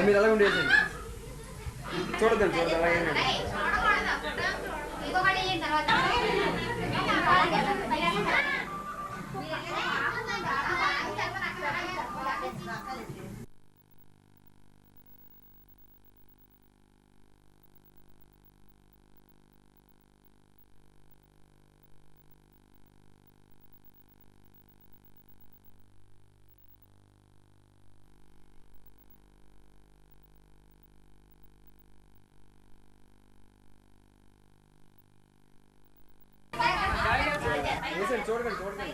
మీరు అలా ఉండేసి చూడదండి చూడకండి చూడకండి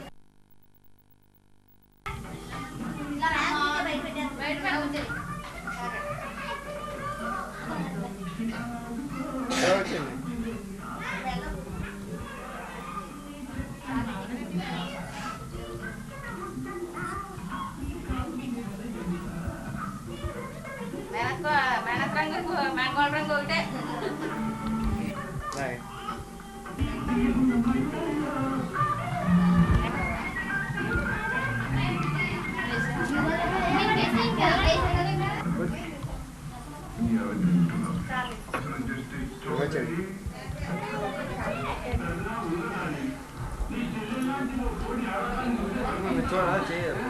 వచ్చింది మ్యాంగోల్ రంగు ఒకటే చూడ చేయరు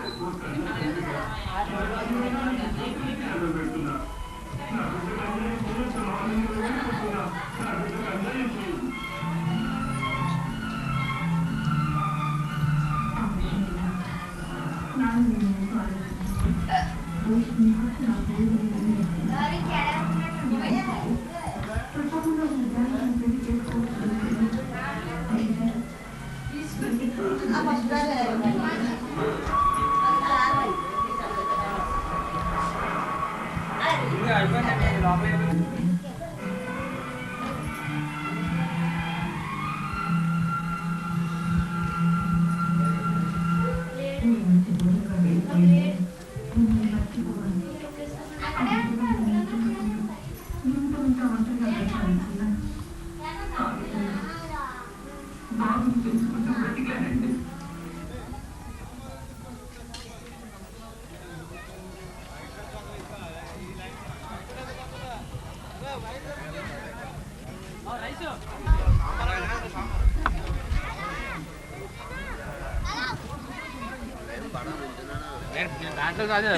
దాంట్లో కాదు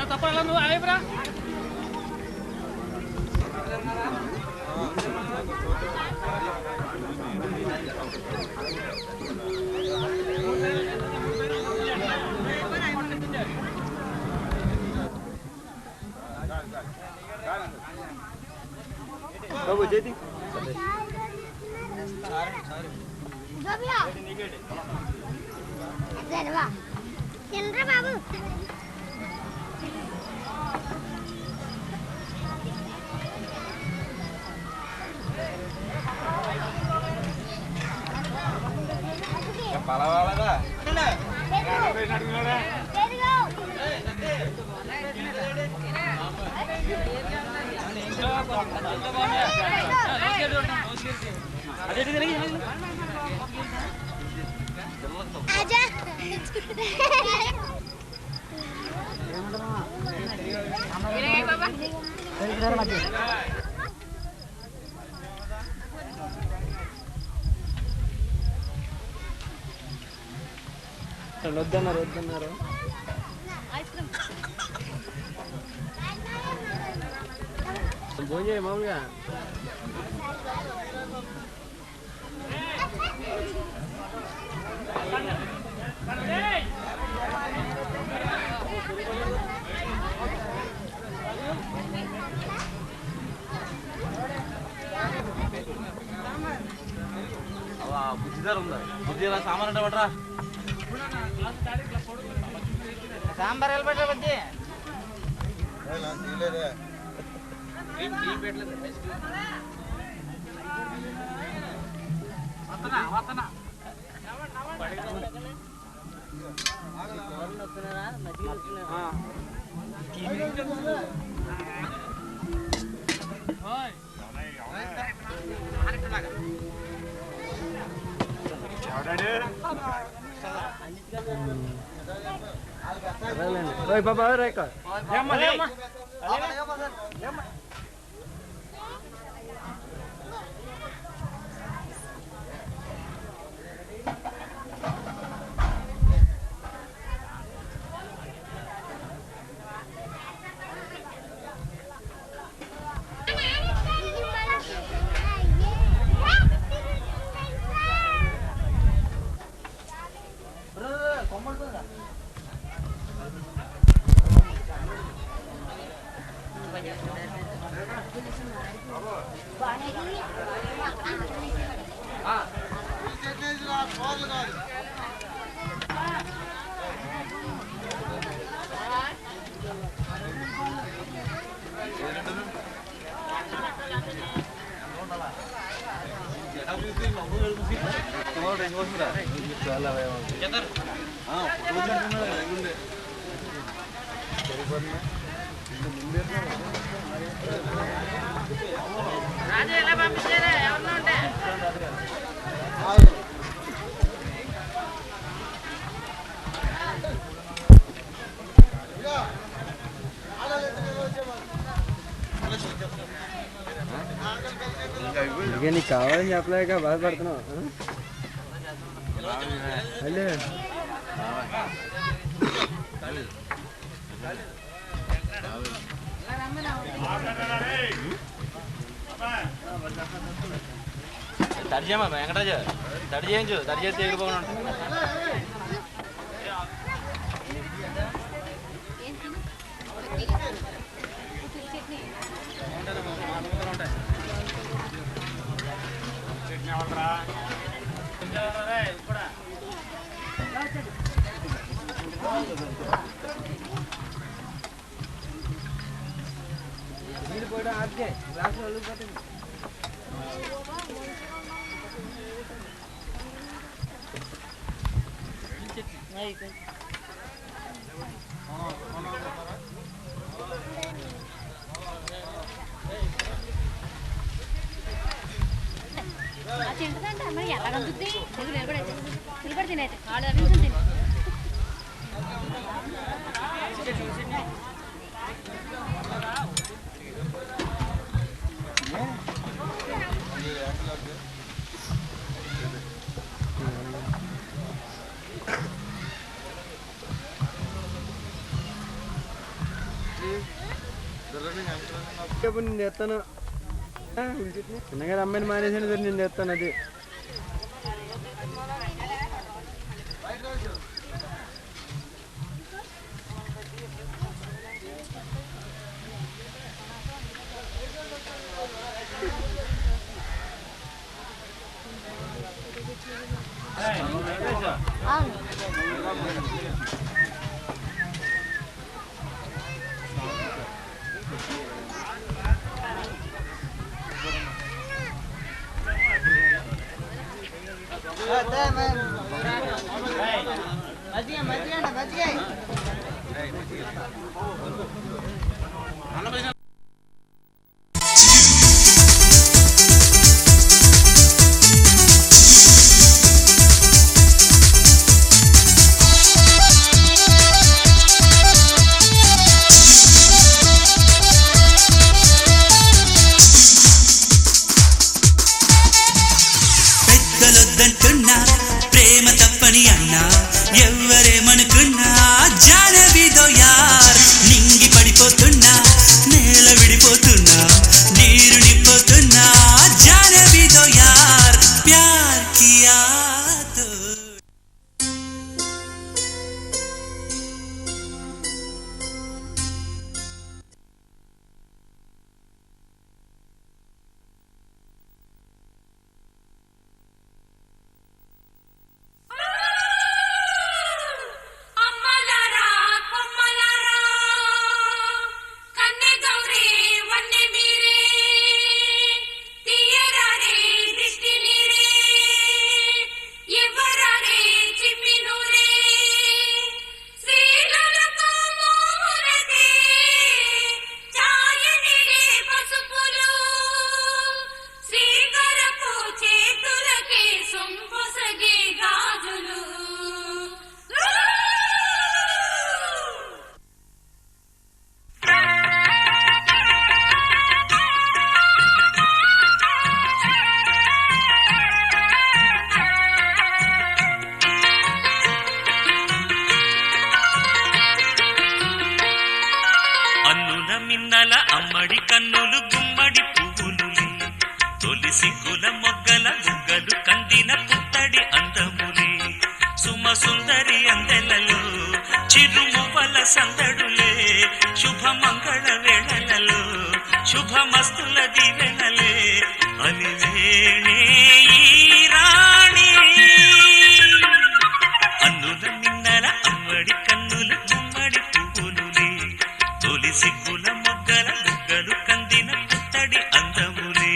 తప్ప నువ్వు ఆయబ్రా బాబు చేతి బాబు పలవాలదా వద్దన్నారు వద్దన్నారు ఫోన్ చేయ మామూలుగా బుద్ధిదారు ఉందా బుద్ధి ఎలా సామాన్ అంటే పడరా సాంబార్ వెళ్ళబెట్టా బుద్ధి బాబా రేఖ రాజు ఎలా పంపించారా ఎవరన్నా ఉంటే ఇక నీకు కావాలని చెప్పలేక బాధపడుతున్నావు హలో తడి చేయమా వెంకటరాజు తడి చేయించు తడి చేసి ఎగిరిపోకుండా ఉంటుంది ఆడితే గ్లాస్ వెళ్ళిపోతుంది తింటుందంటే అమ్మాయి ఎలా కంటుంది నిలబడి తినైతే ఆడు అభించింది నేను తెస్తాను చిన్నగా అమ్మాయిని మానేసాను సరే నేను తెస్తాను అది పెద్దలొద్దంటున్నా ప్రేమ తప్పని అన్నా ఎవ్వరేమనుకున్నా జానవిదో యార్ నింగి పడిపోతున్నా మిన్నల అమ్మడి కన్నులు గుమ్మడి పువ్వులులే తొలి సిగ్గుల మొగ్గల బుగ్గలు కందిన పుత్తడి అందములే సుమ సుందరి అందెలలో చిరుమువ్వల సందడులే శుభమంగళ వేళలలో శుభమస్తుల దీవెనలే అలివేణే ఈ రాణి అన్నుల మిన్నల అమ్మడి కన్నులు గుమ్మడి పువ్వులులే తొలి సిగ్గుల మొగ్గల బుగ్గలు కందిన పుత్తడి అందములే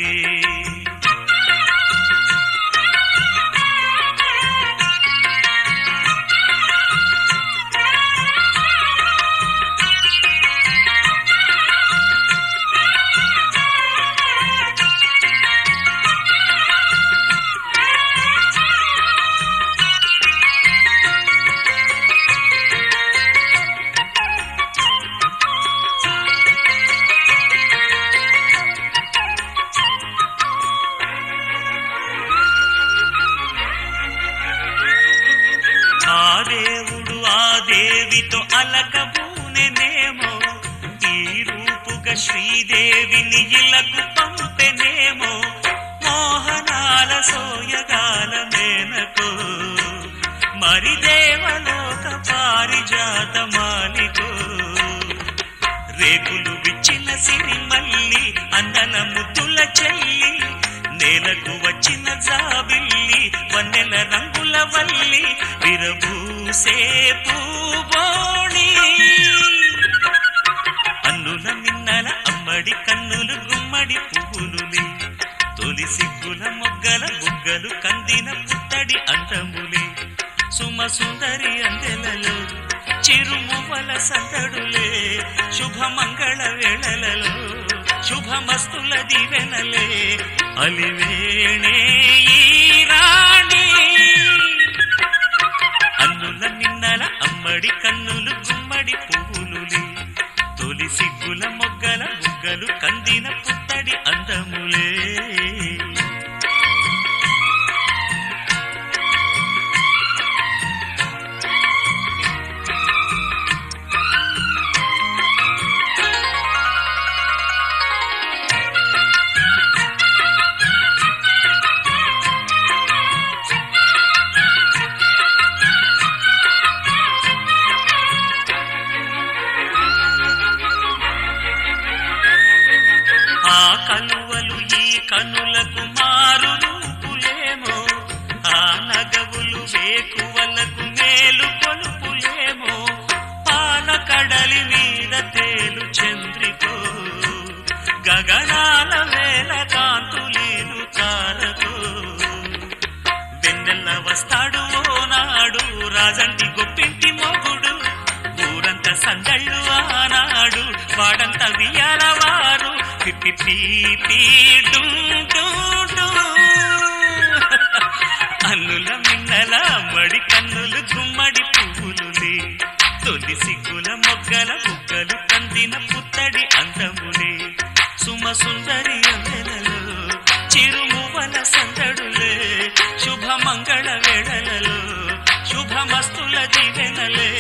దేవుడు ఆ దేవితో అలకబూనెనేమో ఈ రూపుగా శ్రీదేవిని ఇలకు పంపెనేమో మోహనాల సోయగాల మేనకో మరి దేవలోక పారిజాత మాలికో రేకులు విచ్చిన సిరిమల్లి అందల ముద్దుల చెల్లి నేలకు వచ్చిన జాబిల్లి వన్నెల రంగుల వల్లి విరబూసే పూబోణి అన్నుల మిన్నల అమ్మడి కన్నులు గుమ్మడి పువ్వులులే తొలి సిగ్గుల మొగ్గల బుగ్గలు కందిన పుత్తడి అందములే సుమ సుందరి అందెలలో చిరుమువ్వల సందడులే శుభమంగళ వేళలలో శుభమస్తుల దీవెనలే అలివేణే ఈ రాణి అన్నుల మిన్నల అమ్మడి కన్నులు గుమ్మడి పువ్వులులే తొలి సిగ్గుల మొగ్గల బుగ్గలు కందిన పుత్తడి అందములే ఆ కలువలు ఈ కనులకు మారు రూపులేమో ఆ నగవులు వేకువలకు మేలు కొలుపులేమో పాల కడలి మీద తేలు చంద్రికో గగనాల వేల కాంతులీలు తారకో వెన్నెల్ల వస్తాడు ఓనాడు రాజంటి గొప్పింటి మొగుడు ఊరంత సందళ్ళు ఆనాడు వాడంత వియాలవారు అన్నుల మిన్నల అమ్మడి కన్నులు గుమ్మడి పువ్వులులే తొలి సిగ్గుల మొగ్గల బుగ్గలు కందిన పుత్తడి అందములే సుమ సుందరి అందెలలో చిరుమువ్వల సందడులే శుభమంగళ వేళలలో శుభమస్తుల దీవెనలే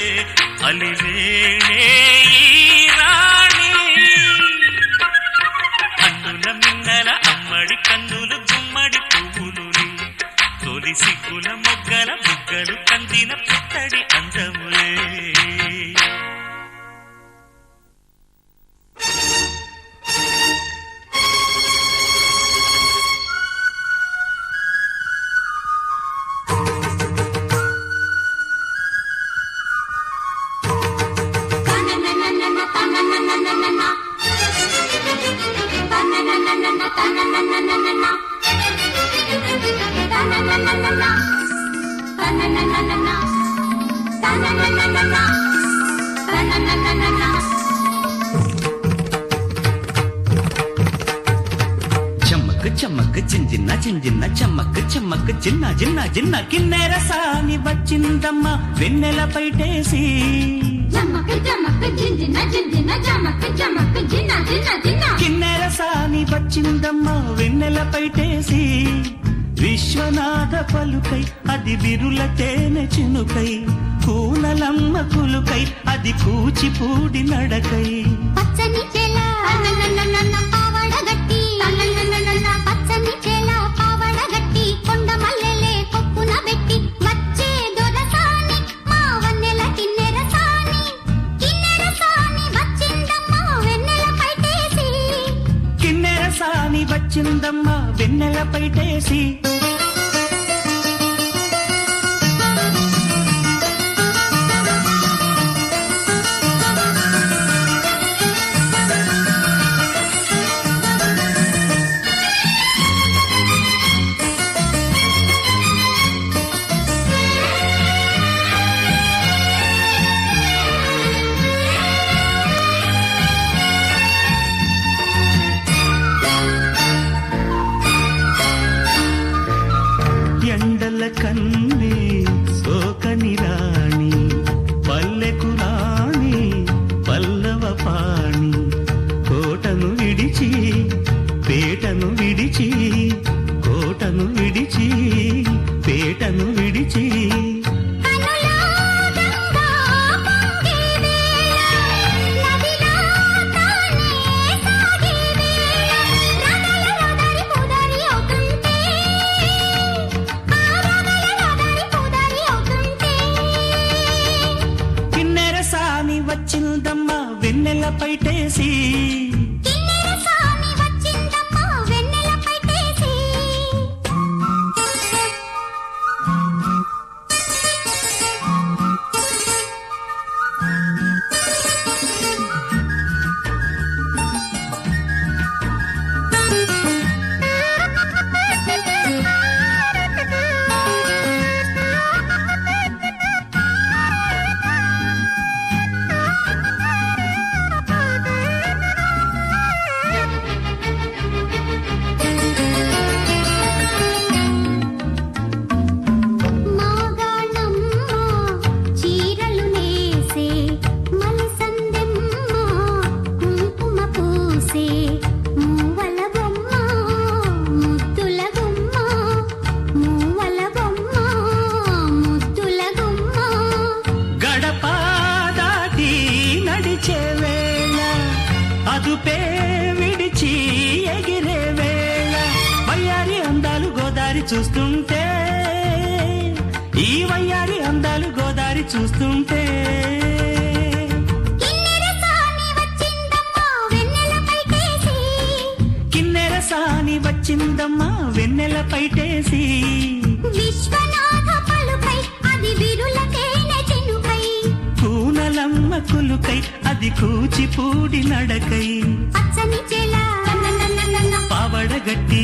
అలివేణే ఈ రాణి అన్నుల మిన్నల అమ్మడి కన్నులు గుమ్మడి పువ్వులులే తొలి సిగ్గుల మొగ్గల బుగ్గలు కందిన పుత్తడి అందములే చమ్మక్ చమ్మక్ చింజిన్న చింజిన్న చమ్మక్ చమ్మక్ చిన్న చిన్న చిన్న కిన్నెర సాని వచ్చిందమ్మ వెన్నెల పైటేసి కిన్నెర సాని వచ్చిందమ్మ వెన్నెల పైటేసి విశ్వనాథ పలుకై అది విరుల తేనె చినుకై కూనలమ్మ కులుకై అది కూచిపూడి నడకై పచ్చని చెల పైటేసి ఎండల కన్నే సోకని రాణి పల్లెకు రాణి పల్లవ పాణి కోటను విడిచి పేటను విడిచి కోటను విడిచి పేటను విడిచి వచ్చిందమ్మా వెన్నెల పైటేసి అదుపే విడిచి ఎగిరే వేళ వయ్యారి అందాలు గోదారి చూస్తుంటే ఈ వయ్యారి అందాలు గోదారి చూస్తుంటే కిన్నెర సాని వచ్చిందమ్మా వెన్నెల పైటేసి విశ్వనాథ పలుకై అది విరులకేనే చెనుకై కూనలమ్మ కులుకై అది కూచిపూడి నడకై పచ్చని చేల పావడగట్టి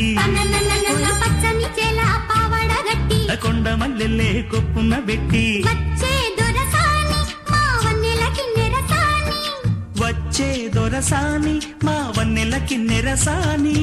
పచ్చని చేల పావడగట్టి కొండ మల్లెల్లే కొప్పున పెట్టి వచ్చే దొరసాని మా వన్నెల కిన్నెరసాని వచ్చే దొరసాని మా వన్నెల కిన్నెరసాని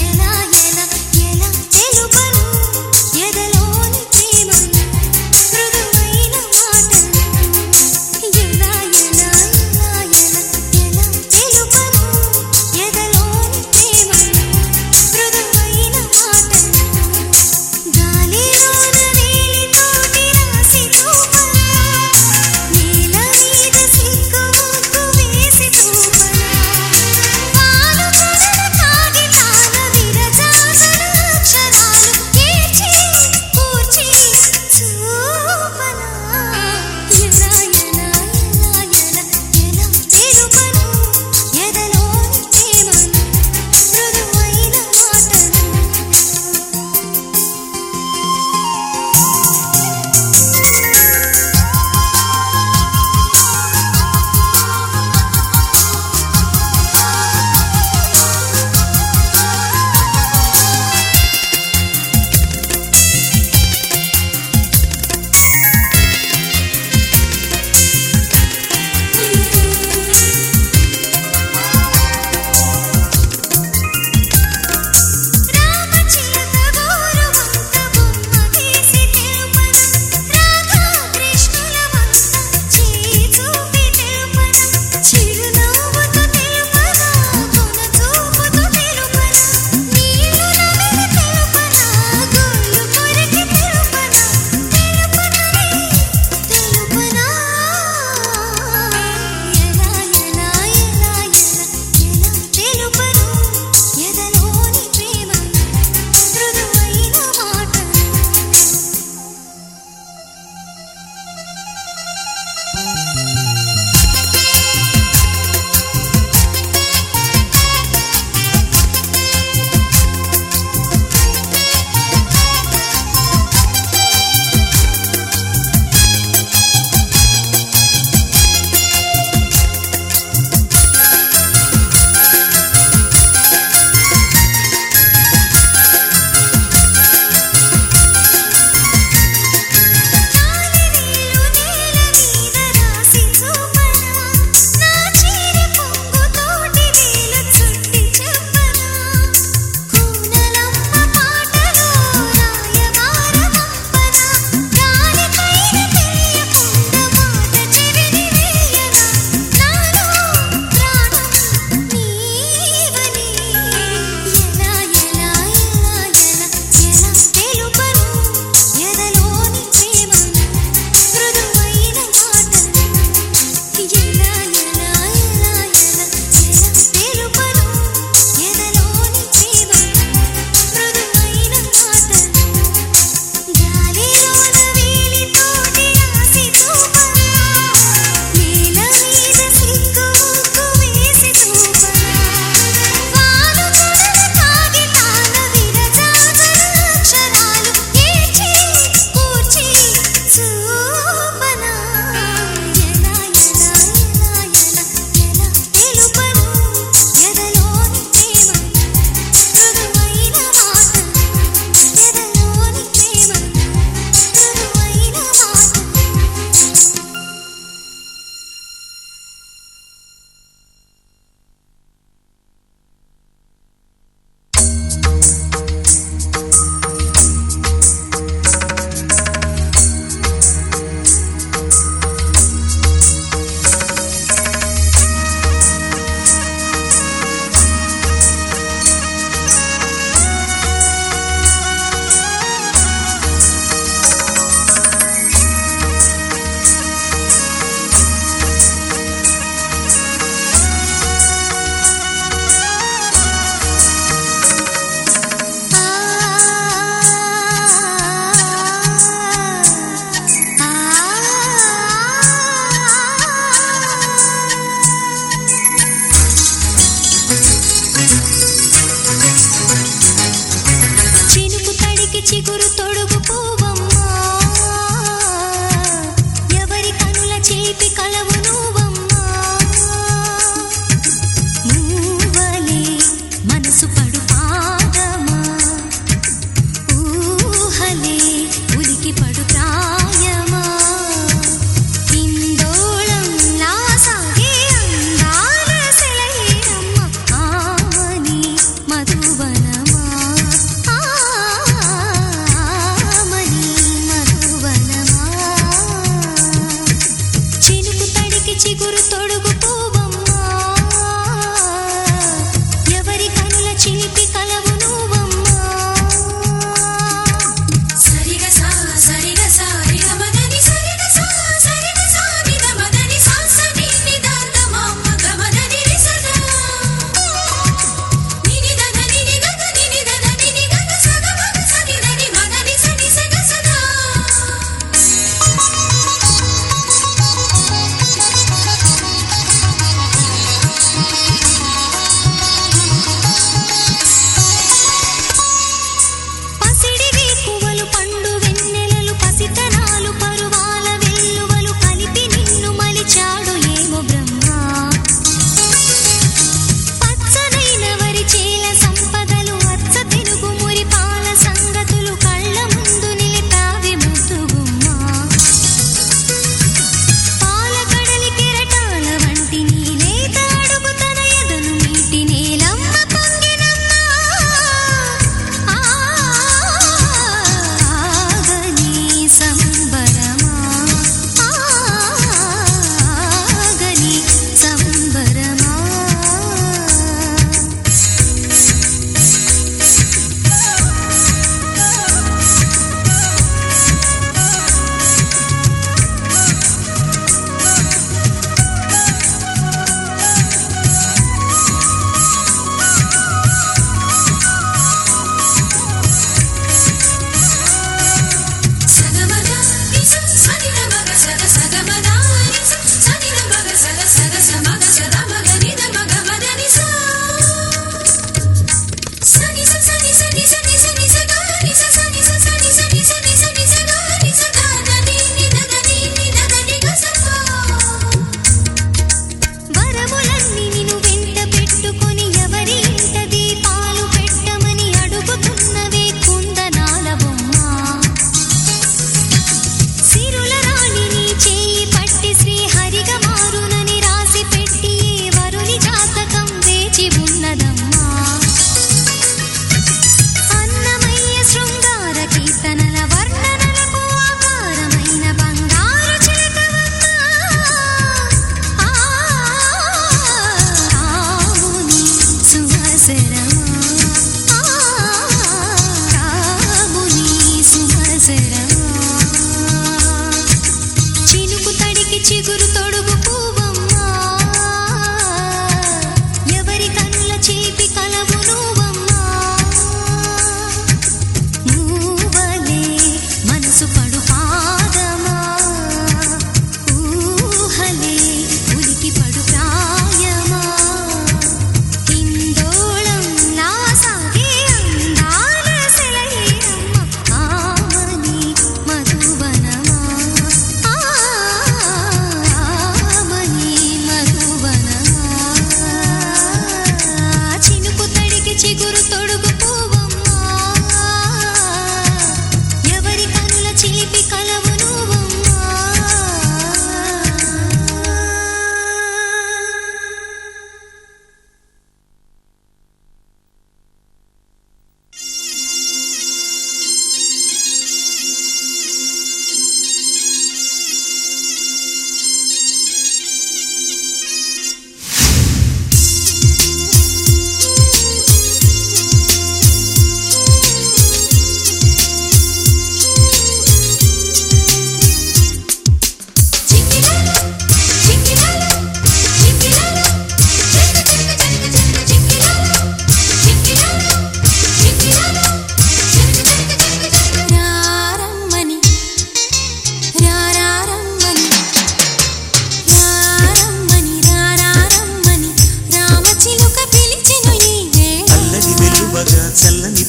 ఎలా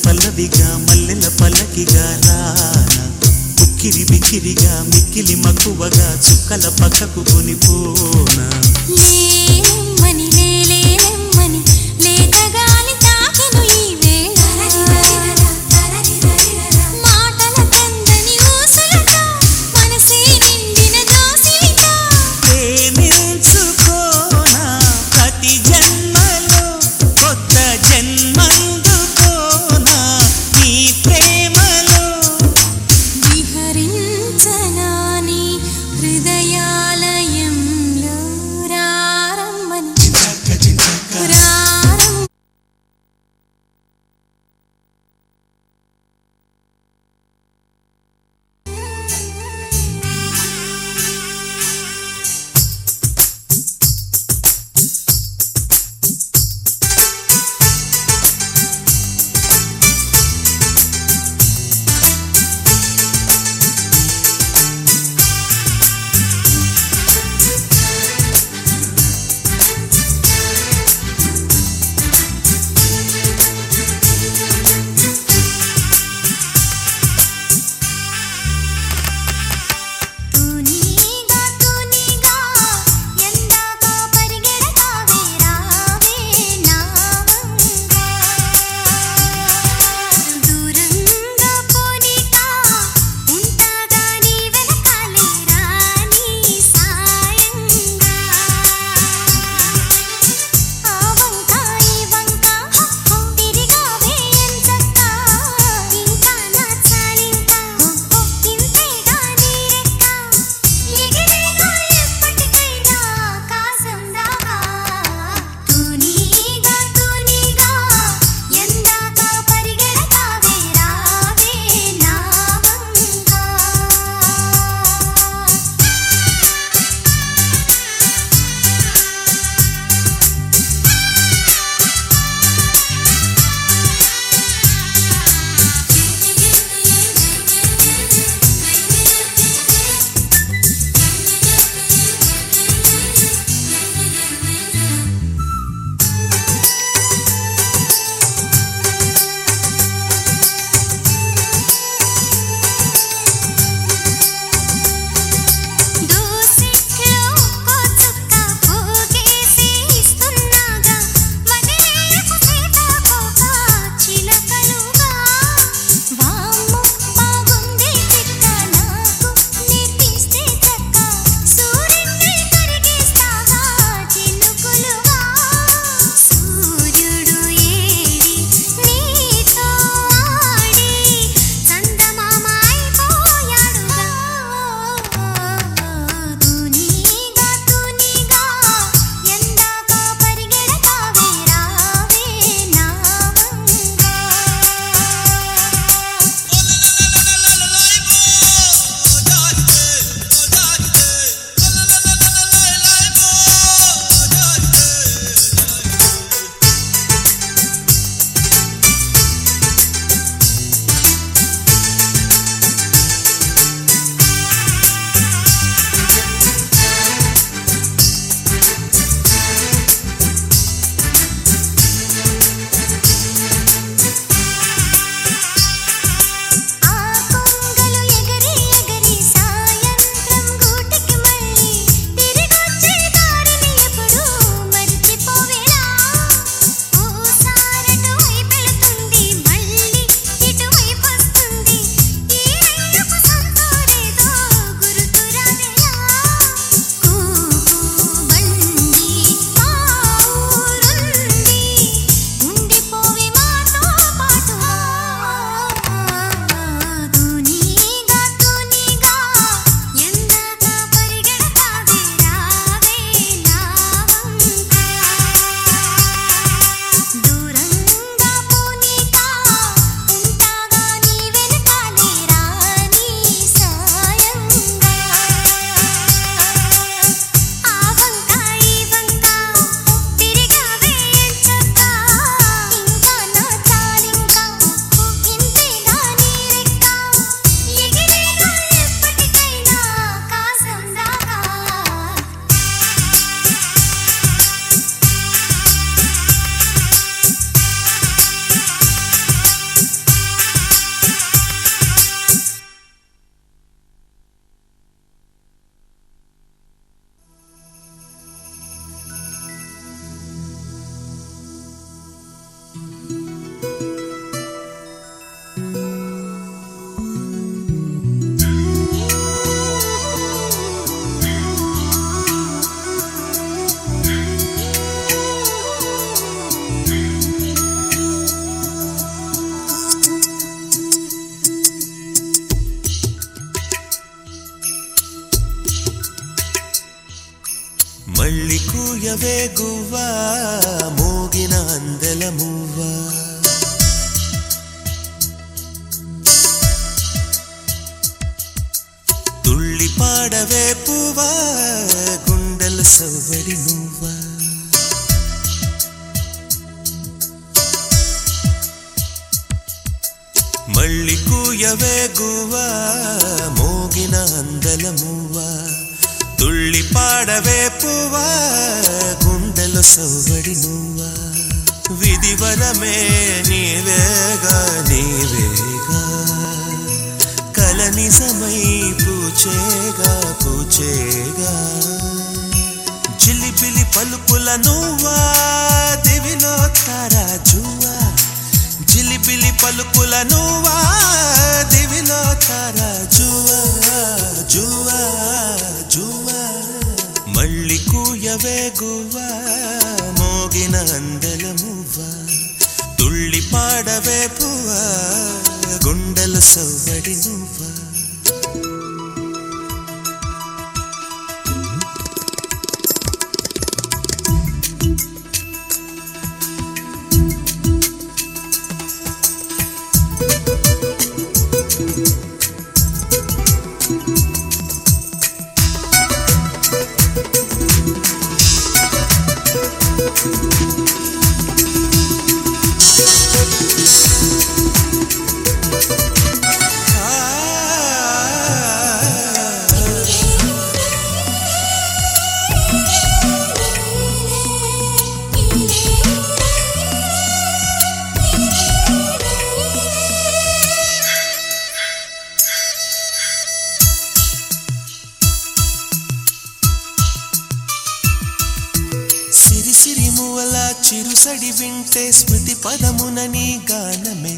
పల్లవిగా మల్లెల పల్లకిగా రానా ఉక్కిరి బిక్కిరిగా మిక్కిలి మక్కువగా చుక్కల పక్కకు కొనిపోనా లేలెమ్మని లేలేలెమ్మని లేతగాలి తాకెను ఈ వేళ మాటల కందని ఊసులతో మనసే నిండిన దోసిలితో ప్రేమించుకోనా ప్రతి జన్మలో కొత్త జన్మందుకోనా నీ ప్రేమలో విహరించనా నీ హృదయాలయంలో రారమ్మ కూయవే గువ్వా మోగిన అందెల మువ్వా తుళ్ళి పాడవే పువ్వా గుండెల సవ్వడి నువ్వా మళ్ళీ కూయవే గువ్వా మోగిన అందెల మువ్వా తుళ్ళి పాడవే పువ్వా గుండెల సవ్వడి నువ్వా విధివరమే నీవేగా నీవేగా కల నిజమై పూచేగా పూచేగా జిలిబిలి పలుకుల నువ్వా దివిలో తారాజువా జిలిబిలి పలుకుల నువ్వా దివిలో తారాజువా జువా జువా మళ్ళీ కూయవే గువ్వా మోగిన అందెల మువ్వా తుళ్ళి పాడవే పువ్వా గుండెల సవ్వడి నువ్వా చిరుసడి వింటే స్మృతి పదమున నీ గానమే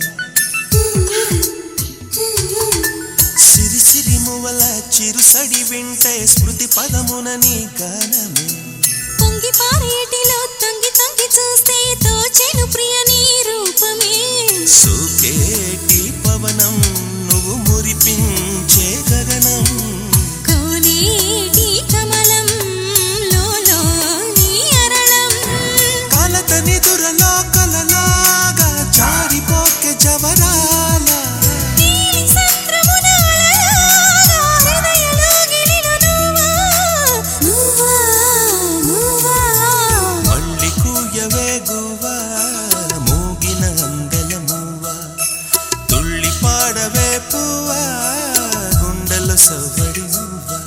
సిరి సిరి మువల చిరుసడి వింటే స్మృతి పదమున నీ గానమే పొంగి పారేటిలో తొంగి తొంగి చూస్తే తోచెను ప్రియ నీ రూపమే సుకేటి పవనం నువ్వు మురిపించే గగనం కోనేటి కమలం లోలో నీ అరళం కలతని దురలో కలలాగా జారిపోకే జవరాల నీలి సంద్రమునాలలాగా హృదయలో గిలిను నువ్వా నువ్వా మళ్ళీ కూయవే గువ్వా మోగిన అందెల మువ్వా తుళ్ళి పాడవే పువ్వా గుండెల సవ్వడి నువ్వా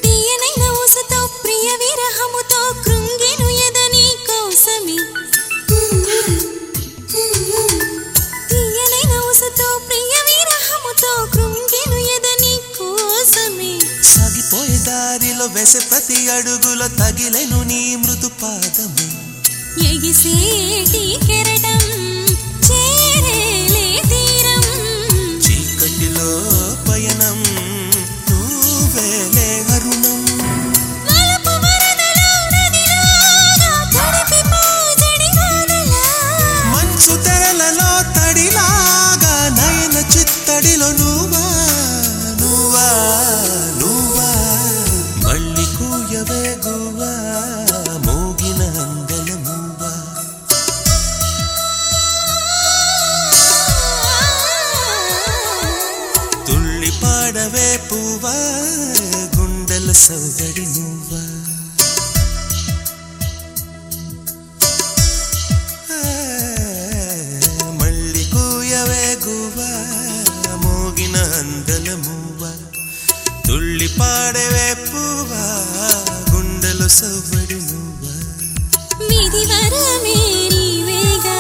తీయనైన ఊసుతో ప్రియ విరహముతో కృంగెను ఎదని కోసమే తీయనైన ఊసుతో ప్రియ విరహముతో కృంగెను ఎదని కోసమే సాగిపోయే దారిలో వేసే ప్రతి అడుగులో తగిలెను నీ మృదు పాదము ఎగిసేటి కెరటం చేరేలే తీరం చీకటిలో పయనం నువ్వేలే అరుణం వలపు వరదలో నదిలాగా తడిపి పూజడి వానలా మంచు తెరలలో తడిలాగా నయన చిత్తడిలో నువ్వా నువ్వా నువ్వా మళ్ళీ కూయవే గువ్వా మోగిన అందెల మువ్వా తుళ్ళి పాడవే పువ్వా గుండెల సవ్వడి నువ్వా మళ్ళీ కూయవే గువ్వా మోగిన అందెల మువ్వా తుళ్ళి పాడవే పువ్వా గుండెల సవ్వడి నువ్వా విధి వరమే నీవేగా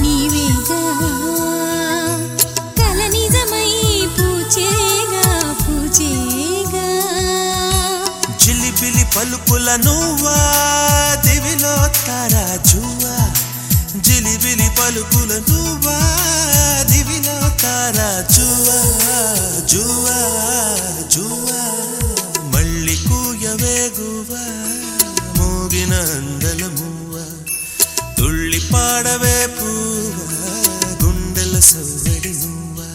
నీవేగా కల నిజమై పూచే పలుకుల నువ్వా దివిలో తారా జువా జిలిబిలి పలుకుల నువ్వా దివిలో తారా జువా జువా జువా మళ్ళీ కూయవేగువా మోగిన అందల మువ్వా తుళ్ళి పాడవే పూవా గుండెల సవ్వడి నువ్వా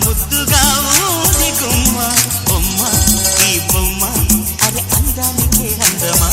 ముద్దుగా ఊది గుమ్మ బొమ్మ ఈ బొమ్మ అరే అందానికే అందమా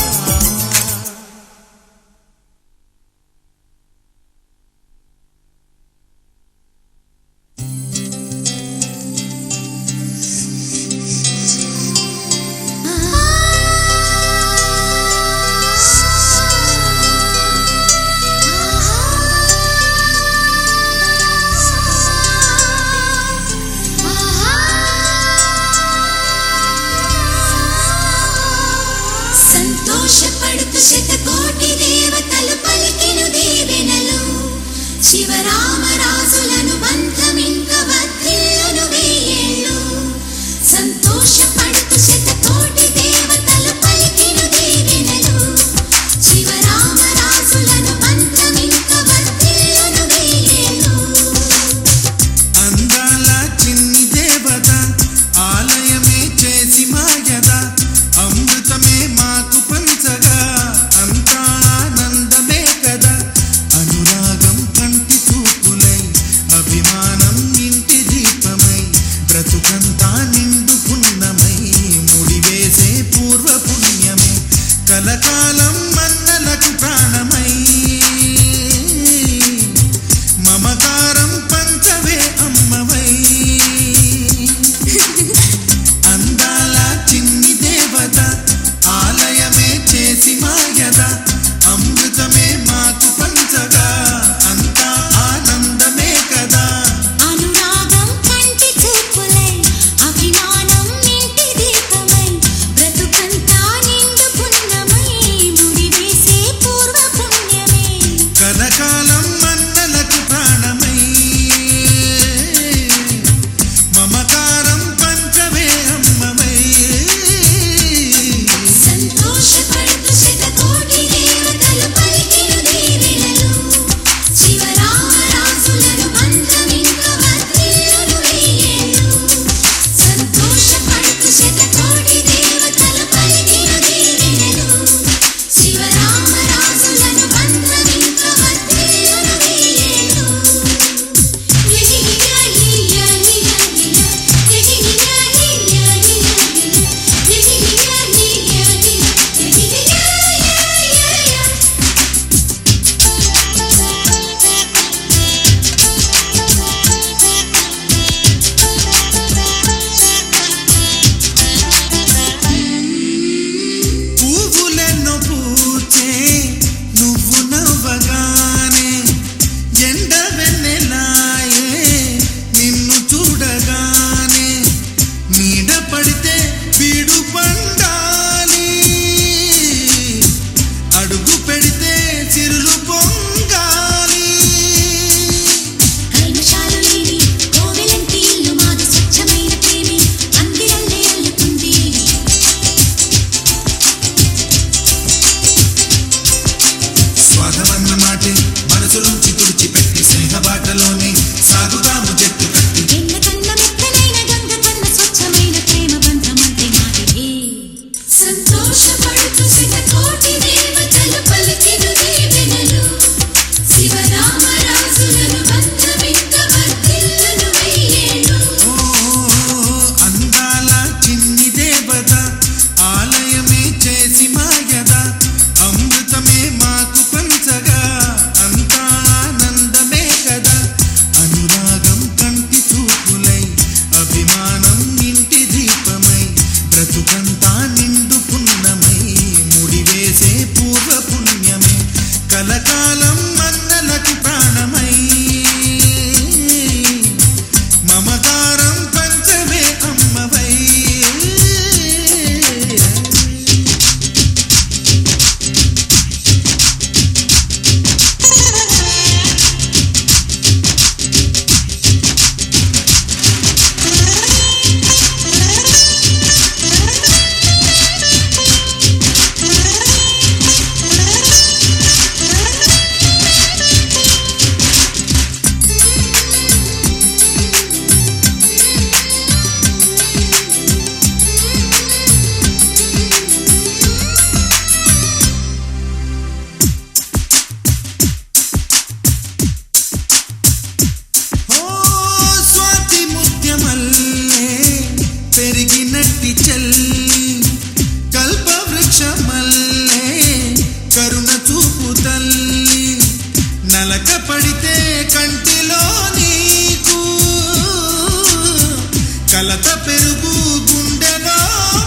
కలత పెరుగు గుండెలో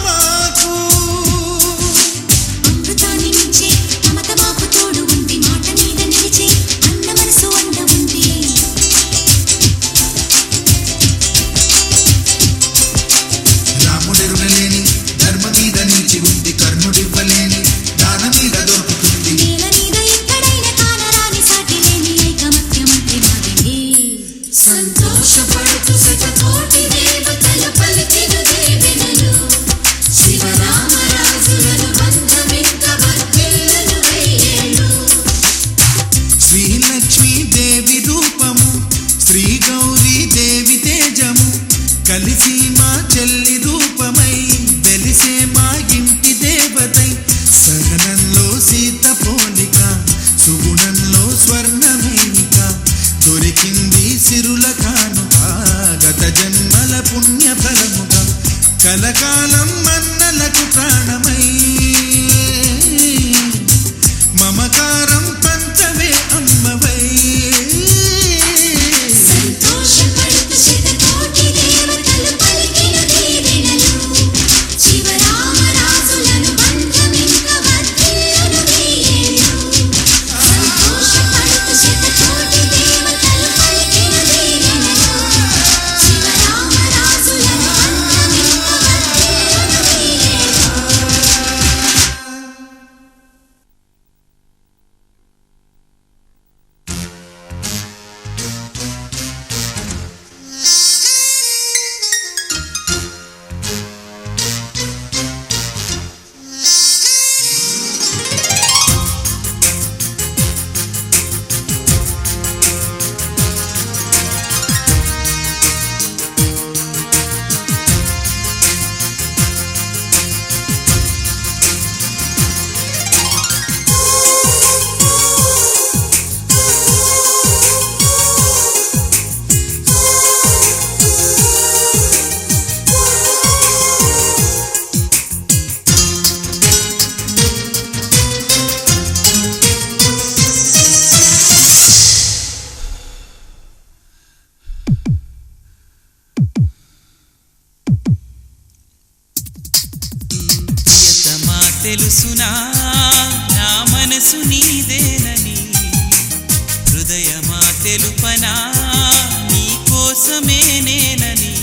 మాకు అమృతాన్ని మించే మమత మాకు తోడు ఉంది మాట మీద నిలిచే అన్న మనసు అండ ఉంది రాముడెరుగలేని ధర్మ మీద నిలిచి ఉంది కర్ణుడివ్వలేని దాన మీద దొరుకుతుంది నేల మీద ఎక్కడైనా కానరాని సాటి లేని ఐకమత్యమంటే మాదే సంతోషపడుతూ శతకోటి దేవతల పలికిన దేవెనలు శివరామరాజులను బంధమింక వర్ధిల్లును వెయ్యేళ్ళు శ్రీలక్ష్మీ దేవి రూపము శ్రీ గౌరీ దేవి తేజము కలిసి మా చెల్లి రూపమై వెలిసే మా ఇంటి దేవతై సహనంలో సీత పోలిక సుగుణంలో స్వర్ణమేనిక దొరికింది సిరుల కానుక గత జన్మల పుణ్య ఫలముగా కలకాలం మన్నలకు ప్రాణమై మమకారం పంచవే అమ్మవై సంతోషపడుతూ శతకోటి దేవతలు పలికిన దీవెనలు శివరామరాజులను బంధమింక వర్ధిల్లును వెయ్యేళ్ళు సంతోషపడుతూ శతకోటి దేవతలు పలికిన దీవెనలు శివరామరాజులను బంధమింక వర్ధిల్లును వెయ్యేళ్ళు ప్రియతమా తెలుసునా నా మనసు నీదేనని హృదయమా తెలుపనా నీ కోసమే నేనని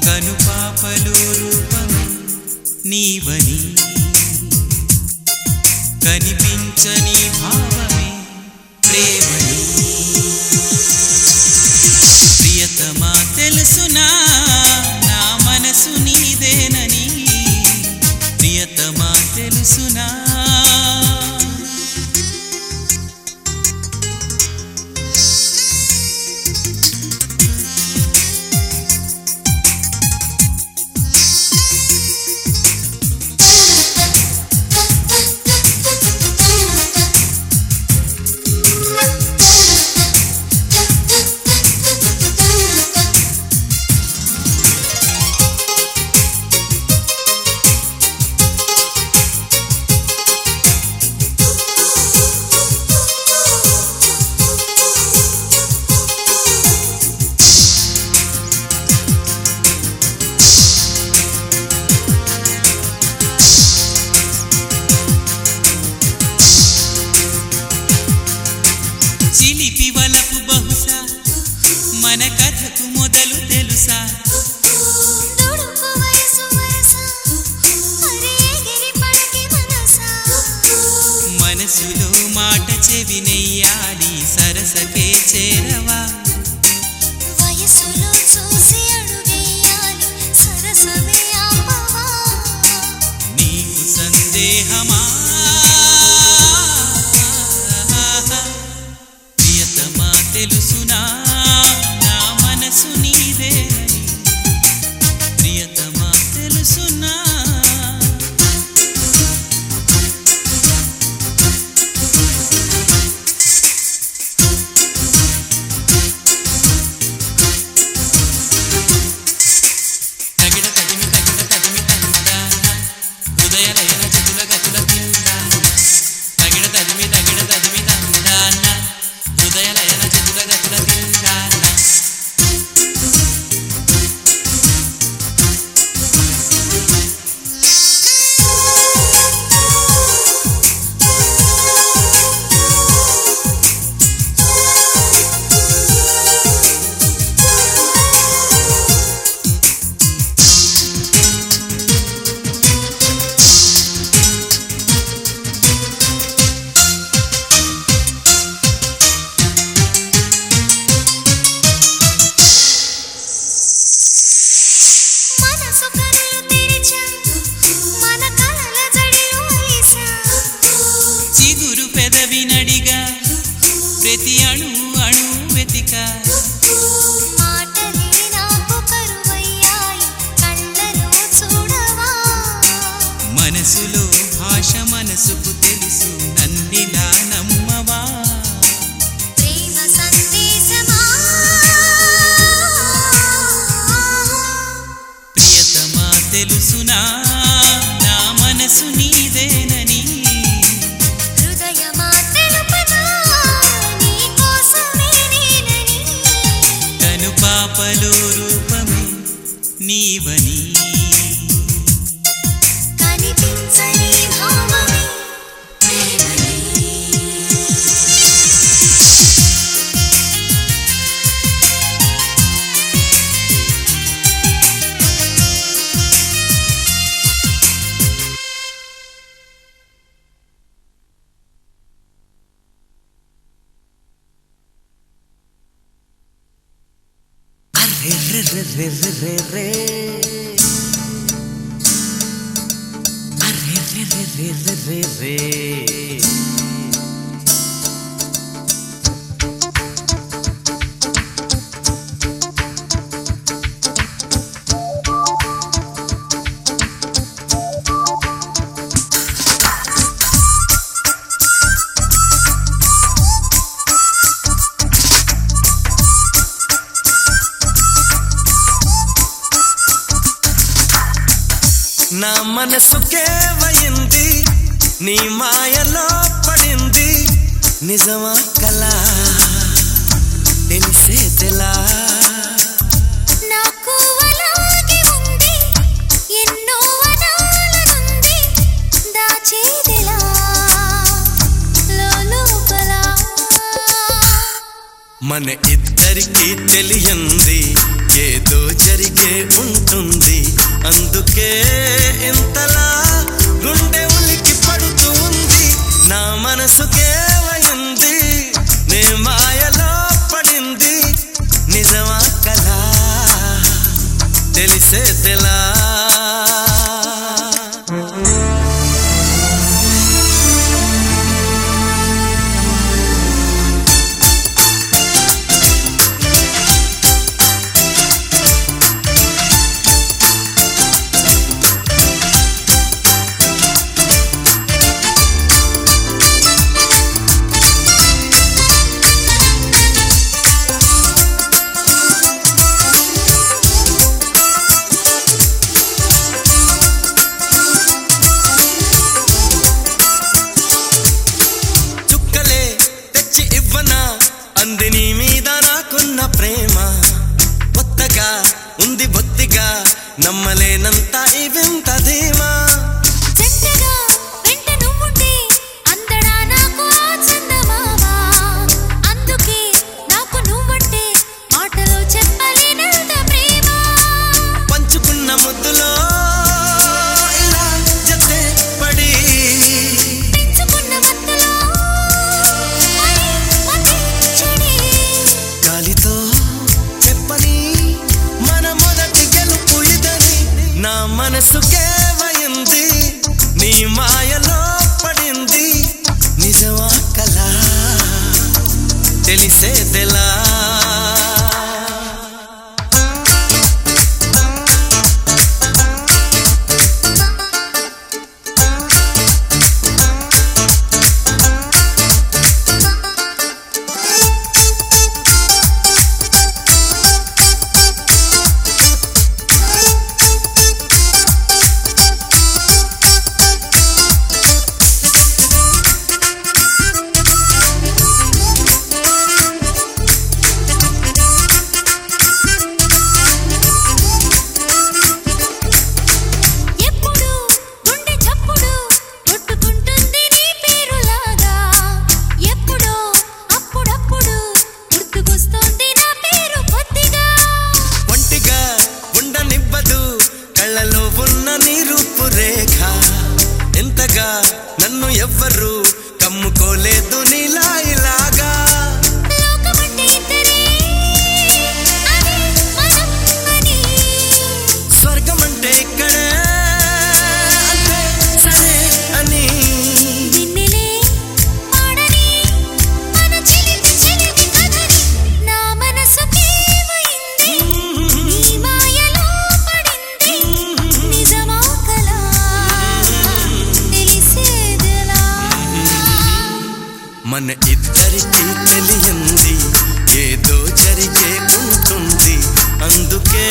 కనుపాపలు రూపమే నీవని కనిపించని భావమే ప్రేమని ప్రియతమా తెలుసునా నా మనసు నీదేనని ప్రియతమా తెలుసునా మాటలే నాకు కరువయ్యాయి కళ్ళలో చూడవా మనసులో భాష మనసుకు తెలుసు నన్నిలా నమ్మవా ప్రేమ సందేశమా ప్రియతమా తెలుసునా నా మనసు నీదేనని హృదయమా తెలుపనా నీ కోసమే నేనని కను పాపలో రూపమే నీవని కనిపించని భావమే ప్రేమని అరే రే రే రే రే రే అరే రే రే రే రే రే నా మనసుకే వయింది నీ మాయలో పడింది నిజమా కలా తెలిసేదెలా నాకు అలాగే ఉంది ఎన్నో అనాలనుంది దాచేదిలా లోపల మన ఇద్దరికి తెలియంది ఏదో జరిగే ఉంటుంది అందుకే ఇంతలా గుండె ఉలికి పడుతూ ఉంది నా మనసుకే వయింది నీ మాయలో పడింది నిజమా కలా తెలిసేదెలా చుక్కలే తెచ్చి ఇవ్వనా అంది నీ మీద నాకున్న ప్రేమ కొత్తగా ఉంది బొత్తిగా నమ్మలేనంత ఈ వింత ధీమా జంటగా వెంట నువ్వుంటే అందడా నాకు ఆ చందమామ అందుకే నాకు నువ్వంటే మాటలో చెప్పలేనంత ప్రేమ పంచుకున్న ముద్దులో ఇలా జతే పడి పెంచుకున్న మత్తులో మతి చెడి గాలితో చెప్పని మన మొదటి గెలుపు ఇదని నా మనసుకే వయింది నీ మాయలో పడింది నిజమా కలా తెలిసేదెలా మన ఇద్దరికి తెలియంది ఏదో జరిగే ఉంటుంది అందుకే